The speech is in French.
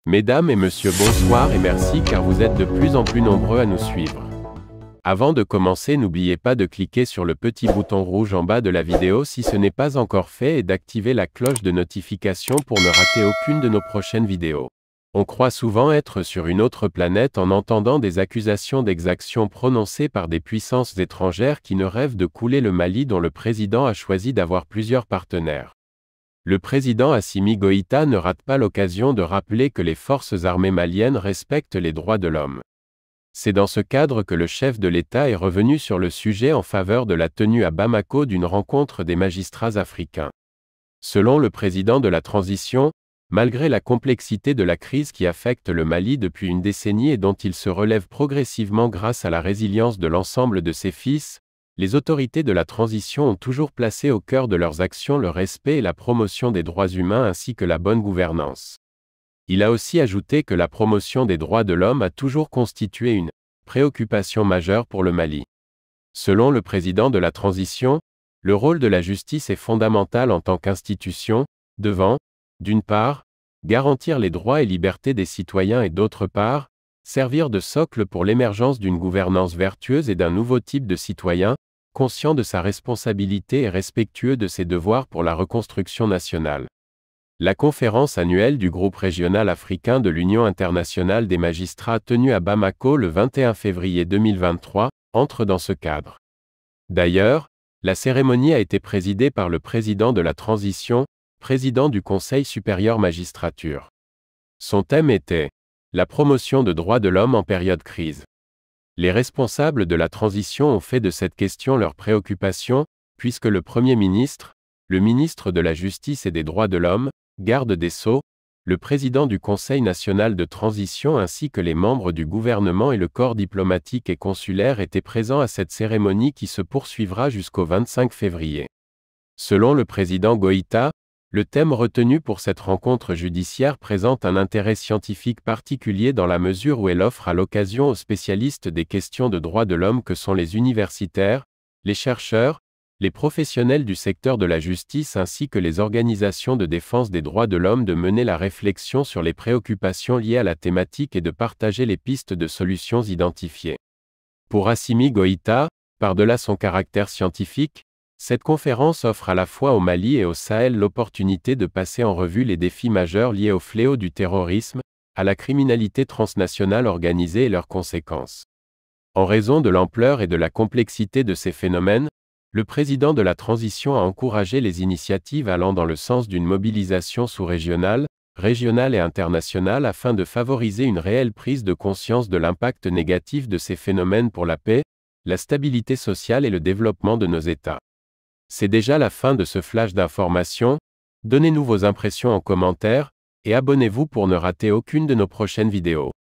Mesdames et messieurs, bonsoir et merci car vous êtes de plus en plus nombreux à nous suivre. Avant de commencer, n'oubliez pas de cliquer sur le petit bouton rouge en bas de la vidéo si ce n'est pas encore fait et d'activer la cloche de notification pour ne rater aucune de nos prochaines vidéos. On croit souvent être sur une autre planète en entendant des accusations d'exaction prononcées par des puissances étrangères qui ne rêvent de couler le Mali dont le président a choisi d'avoir plusieurs partenaires. Le président Assimi Goïta ne rate pas l'occasion de rappeler que les forces armées maliennes respectent les droits de l'homme. C'est dans ce cadre que le chef de l'État est revenu sur le sujet en faveur de la tenue à Bamako d'une rencontre des magistrats africains. Selon le président de la transition, malgré la complexité de la crise qui affecte le Mali depuis une décennie et dont il se relève progressivement grâce à la résilience de l'ensemble de ses fils, les autorités de la transition ont toujours placé au cœur de leurs actions le respect et la promotion des droits humains ainsi que la bonne gouvernance. Il a aussi ajouté que la promotion des droits de l'homme a toujours constitué une préoccupation majeure pour le Mali. Selon le président de la transition, le rôle de la justice est fondamental en tant qu'institution, devant, d'une part, garantir les droits et libertés des citoyens et d'autre part, servir de socle pour l'émergence d'une gouvernance vertueuse et d'un nouveau type de citoyen, conscient de sa responsabilité et respectueux de ses devoirs pour la reconstruction nationale. La conférence annuelle du groupe régional africain de l'Union internationale des magistrats tenue à Bamako le 21 février 2023 entre dans ce cadre. D'ailleurs, la cérémonie a été présidée par le président de la transition, président du Conseil supérieur magistrature. Son thème était « La promotion de droits de l'homme en période crise ». Les responsables de la transition ont fait de cette question leur préoccupation, puisque le Premier ministre, le ministre de la Justice et des Droits de l'Homme, garde des Sceaux, le président du Conseil national de transition ainsi que les membres du gouvernement et le corps diplomatique et consulaire étaient présents à cette cérémonie qui se poursuivra jusqu'au 25 février. Selon le président Goïta, le thème retenu pour cette rencontre judiciaire présente un intérêt scientifique particulier dans la mesure où elle offre à l'occasion aux spécialistes des questions de droits de l'homme que sont les universitaires, les chercheurs, les professionnels du secteur de la justice ainsi que les organisations de défense des droits de l'homme de mener la réflexion sur les préoccupations liées à la thématique et de partager les pistes de solutions identifiées. Pour Assimi Goïta, par-delà son caractère scientifique, cette conférence offre à la fois au Mali et au Sahel l'opportunité de passer en revue les défis majeurs liés au fléau du terrorisme, à la criminalité transnationale organisée et leurs conséquences. En raison de l'ampleur et de la complexité de ces phénomènes, le président de la transition a encouragé les initiatives allant dans le sens d'une mobilisation sous-régionale, régionale et internationale afin de favoriser une réelle prise de conscience de l'impact négatif de ces phénomènes pour la paix, la stabilité sociale et le développement de nos États. C'est déjà la fin de ce flash d'information. Donnez-nous vos impressions en commentaire, et abonnez-vous pour ne rater aucune de nos prochaines vidéos.